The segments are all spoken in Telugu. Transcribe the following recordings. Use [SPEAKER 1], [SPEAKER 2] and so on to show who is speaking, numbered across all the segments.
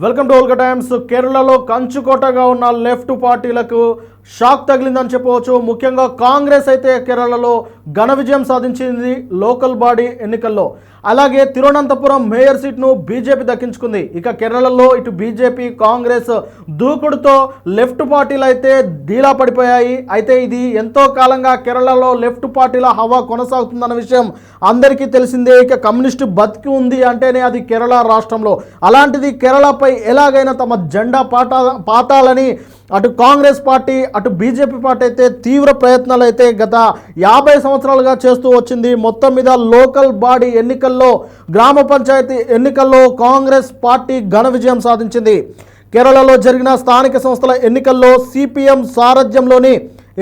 [SPEAKER 1] Welcome to Olga times. కేరళలో కంచుకోటగా ఉన్న లెఫ్ట్ పార్టీలకు షాక్ తగిలిందని చెప్పవచ్చు. ముఖ్యంగా కాంగ్రెస్ అయితే కేరళలో ఘన విజయం సాధించింది లోకల్ బాడీ ఎన్నికల్లో. అలాగే తిరువనంతపురం మేయర్ సీట్ను బీజేపీ దక్కించుకుంది. ఇక కేరళలో ఇటు బీజేపీ కాంగ్రెస్ దూకుడుతో లెఫ్ట్ పార్టీలు అయితే డీలా పడిపోయాయి. అయితే ఇది ఎంతో కాలంగా కేరళలో లెఫ్ట్ పార్టీల హవా కొనసాగుతుందన్న విషయం అందరికీ తెలిసిందే. ఇక కమ్యూనిస్టు బతికి ఉంది అంటేనే అది కేరళ రాష్ట్రంలో. అలాంటిది కేరళపై ఎలాగైనా తమ జెండా పాతాలని అటు కాంగ్రెస్ పార్టీ అటు బీజేపీ పార్టీ అయితే తీవ్ర ప్రయత్నాలు అయితే గత 50 సంవత్సరాలుగా చేస్తూ వచ్చింది. మొత్తం మీద లోకల్ బాడీ ఎన్నికల్లో గ్రామ పంచాయతీ ఎన్నికల్లో కాంగ్రెస్ పార్టీ ఘన విజయం సాధించింది. కేరళలో జరిగిన స్థానిక సంస్థల ఎన్నికల్లో సిపిఎం సారథ్యంలోని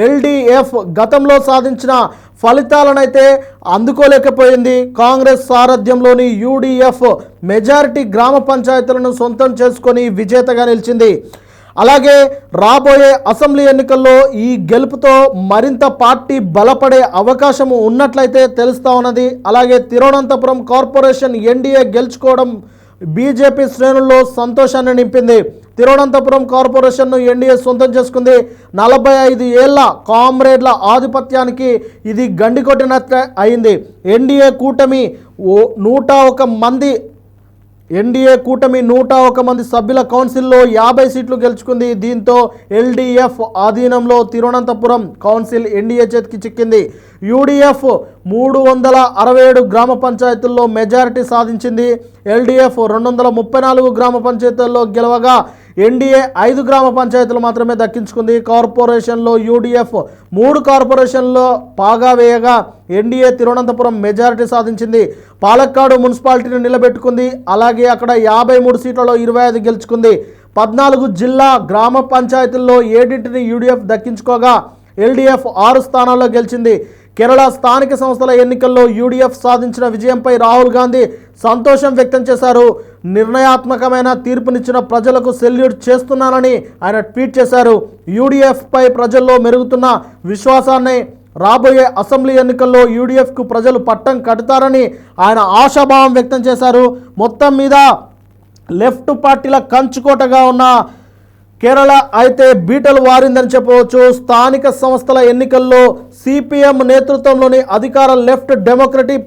[SPEAKER 1] ఎల్డిఎఫ్ గతంలో సాధించిన ఫలితాలనైతే అందుకోలేకపోయింది. కాంగ్రెస్ సారథ్యంలోని యూడిఎఫ్ మెజారిటీ గ్రామ పంచాయతీలను సొంతం చేసుకొని విజేతగా నిలిచింది. అలాగే రాబోయే అసెంబ్లీ ఎన్నికల్లో ఈ గెలుపుతో మరింత పార్టీ బలపడే అవకాశం ఉన్నట్లయితే తెలుస్తూ ఉన్నది. అలాగే తిరువనంతపురం కార్పొరేషన్ ఎన్డీఏ గెలుచుకోవడం బీజేపీ శ్రేణుల్లో సంతోషాన్ని నింపింది. తిరువనంతపురం కార్పొరేషన్ను ఎన్డీఏ సొంతం చేసుకుంది. 45 ఏళ్ల కామ్రేడ్ల ఆధిపత్యానికి ఇది గండికొట్టినట్లే అయింది. ఎన్డీఏ కూటమి 101 మంది సభ్యుల కౌన్సిల్లో 50 సీట్లు గెలుచుకుంది. దీంతో ఎల్డీఎఫ్ ఆధీనంలో తిరువనంతపురం కౌన్సిల్ ఎన్డీఏ చేతికి చిక్కింది. యూడీఎఫ్ 367 గ్రామ పంచాయతీల్లో మెజారిటీ సాధించింది. ఎల్డీఎఫ్ 234 గ్రామ పంచాయతీల్లో గెలవగా ఎన్డీఏ 5 గ్రామ పంచాయతీలు మాత్రమే దక్కించుకుంది. కార్పొరేషన్లో యూడీఎఫ్ 3 కార్పొరేషన్లో పాగా వేయగా ఎన్డీఏ తిరువనంతపురం మెజారిటీ సాధించింది. పాలక్కాడు మున్సిపాలిటీని నిలబెట్టుకుంది. అలాగే అక్కడ 53 సీట్లలో 25 గెలుచుకుంది. 14 జిల్లా గ్రామ పంచాయతీల్లో 7ని యూడీఎఫ్ దక్కించుకోగా ఎల్డీఎఫ్ 6 స్థానాల్లో గెలిచింది. కేరళ స్థానిక సంస్థల ఎన్నికల్లో యూడీఎఫ్ సాధించిన విజయంపై రాహుల్ గాంధీ సంతోషం వ్యక్తం చేశారు. నిర్ణయాత్మకమైన తీర్పునిచ్చిన ప్రజలకు సెల్యూట్ చేస్తున్నానని ఆయన ట్వీట్ చేశారు. యూడీఎఫ్పై ప్రజల్లో మెరుగుతున్న విశ్వాసాన్ని రాబోయే అసెంబ్లీ ఎన్నికల్లో యూడీఎఫ్కు ప్రజలు పట్టం కడతారని ఆయన ఆశాభావం వ్యక్తం చేశారు. మొత్తం మీద లెఫ్ట్ పార్టీల కంచుకోటగా ఉన్న కేరళ అయితే బీటలు వారిందని చెప్పవచ్చు. స్థానిక సంస్థల ఎన్నికల్లో సిపిఎం నేతృత్వంలోని అధికార లెఫ్ట్ డెమోక్రటిక్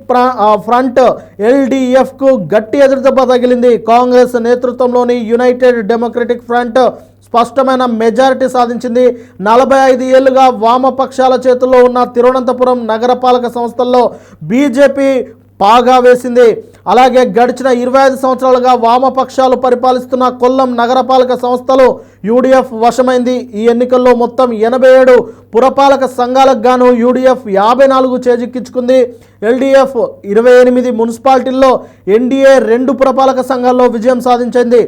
[SPEAKER 1] ఫ్రంట్ ఎల్డీఎఫ్కు గట్టి ఎదురుదెబ్బ తగిలింది. కాంగ్రెస్ నేతృత్వంలోని యునైటెడ్ డెమోక్రటిక్ ఫ్రంట్ స్పష్టమైన మెజారిటీ సాధించింది. 45 ఏళ్లుగా వామపక్షాల చేతుల్లో ఉన్న తిరువనంతపురం నగరపాలక సంస్థల్లో బీజేపీ పాగా వేసింది. అలాగే గడిచిన 25 సంవత్సరాలుగా వామపక్షాలు పరిపాలిస్తున్న కొల్లం నగరపాలక సంస్థలు యూడీఎఫ్ వశమైంది. ఈ ఎన్నికల్లో మొత్తం 87 పురపాలక సంఘాలకు గాను యూడీఎఫ్ 54 చేజిక్కించుకుంది. ఎల్డీఎఫ్ 28 మున్సిపాలిటీల్లో ఎన్డీఏ 2 పురపాలక సంఘాల్లో విజయం సాధించింది.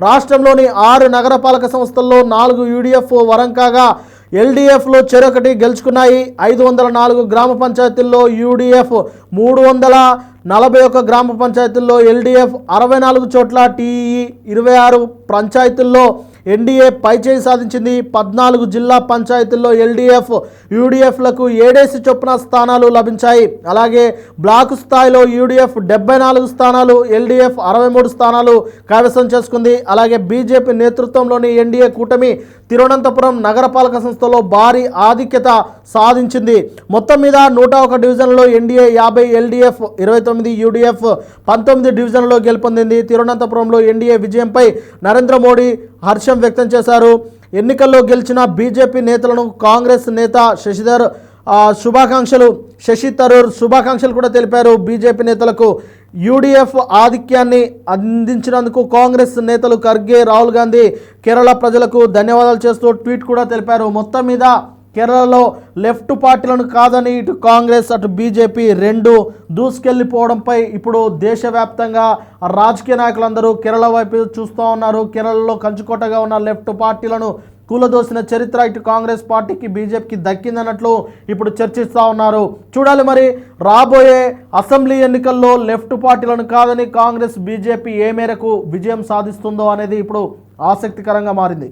[SPEAKER 1] రాష్ట్రంలోని 6 నగరపాలక సంస్థల్లో 4 యూడీఎఫ్ వరం కాగా ఎల్డీఎఫ్లో చెరొకటి గెలుచుకున్నాయి. 504 గ్రామ పంచాయతీల్లో యూడీఎఫ్ 341 గ్రామ పంచాయతీల్లో ఎల్డీఎఫ్ 64 చోట్ల టీఈ 26 పంచాయతీల్లో ఎన్డీఏ పైచేయి సాధించింది. 14 జిల్లా పంచాయతీల్లో ఎల్డీఎఫ్ యూడీఎఫ్లకు 7 చొప్పున స్థానాలు లభించాయి. అలాగే బ్లాకు స్థాయిలో యూడీఎఫ్ 74 స్థానాలు ఎల్డీఎఫ్ 63 స్థానాలు కైవసం చేసుకుంది. అలాగే బీజేపీ నేతృత్వంలోని ఎన్డీఏ కూటమి తిరువనంతపురం నగరపాలక సంస్థలో భారీ ఆధిక్యత సాధించింది. మొత్తం మీద 101 డివిజన్లో ఎన్డీఏ 50, ఎల్డీఎఫ్ 29, యూడీఎఫ్ 19 డివిజన్లో గెలుపొందింది. తిరువనంతపురంలో ఎన్డీఏ విజయంపై నరేంద్ర మోడీ హర్షం వ్యక్తం చేశారు. ఎన్నికల్లో గెలిచిన బీజేపీ నేతలను కాంగ్రెస్ నేత శశి థరూర్ శుభాకాంక్షలు కూడా తెలిపారు. బీజేపీ నేతలకు యూడీఎఫ్ ఆధిక్యాన్ని అందించినందుకు కాంగ్రెస్ నేతలు ఖర్గే, రాహుల్ గాంధీ కేరళ ప్రజలకు ధన్యవాదాలు చేస్తూ ట్వీట్ కూడా తెలిపారు. మొత్తం మీద కేరళలో లెఫ్ట్ పార్టీలను కాదని ఇటు కాంగ్రెస్ అటు బీజేపీ 2 దూసుకెళ్ళిపోవడంపై ఇప్పుడు దేశవ్యాప్తంగా రాజకీయ నాయకులందరూ కేరళ వైపు చూస్తూ ఉన్నారు. కేరళలో కంచుకోటగా ఉన్న లెఫ్ట్ పార్టీలను కూలదోసిన చరిత్ర ఇటు కాంగ్రెస్ పార్టీకి బీజేపీకి దక్కిందన్నట్లు ఇప్పుడు చర్చిస్తూ ఉన్నారు. చూడాలి మరి రాబోయే అసెంబ్లీ ఎన్నికల్లో లెఫ్ట్ పార్టీలను కాదని కాంగ్రెస్ బీజేపీ ఏ మేరకు విజయం సాధిస్తుందో అనేది ఇప్పుడు ఆసక్తికరంగా మారింది.